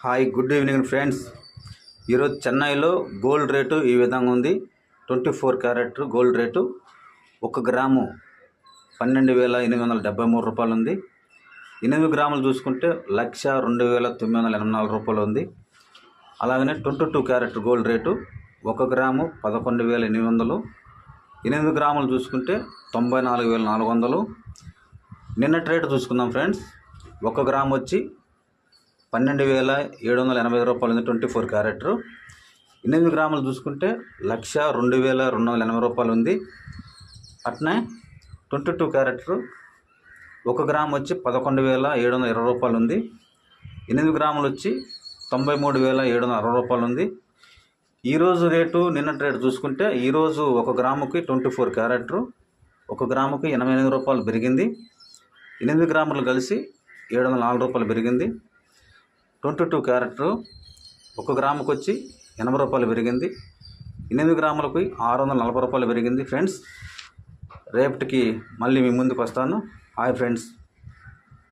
Hi good evening friends. ఈరోజు చెన్నైలో gold rate ఈ విధంగా ఉంది. 24 క్యారెట్ గోల్డ్ రేటు 1 గ్రాము 12,873 రూపాయలు ఉంది. 8 గ్రాములు చూసుకుంటే 1,02,984 రూపాయలు ఉంది. అలాగనే 22 క్యారెట్ గోల్డ్ రేటు 1 గ్రాము 11,800. 8 గ్రాములు చూసుకుంటే 94,400. నిన్నటి రేటు చూసుకుందాం ఫ్రెండ్స్. 1 గ్రాము వచ్చి 12,780 రూపాయలు ఉంది 24 క్యారెట్. 8 గ్రాములు చూసుకుంటే 1,02,280 రూపాయలు ఉంది. అట్నే 22 క్యారెట్ 1 గ్రాము వచ్చి 11,720 రూపాయలు ఉంది. 8 గ్రాములు వచ్చి 93,760 రూపాయలు ఉంది. ఈరోజు రేటు నిన్నటి రేటు చూసుకుంటే ఈరోజు 1 గ్రాముకి 24 క్యారెట్ 1 గ్రాముకి 88 రూపాయలు పెరిగింది. 8 గ్రాములు కలిసి 704 రూపాయలు పెరిగింది. 22 క్యారెట్ 1 గ్రాముకి వచ్చి 80 రూపాయలు పెరిగింది. 8 గ్రాములకి 640 రూపాయలు పెరిగింది. ఫ్రెండ్స్, రేపటికి మళ్ళీ మీ ముందుకు వస్తాను. Hi friends.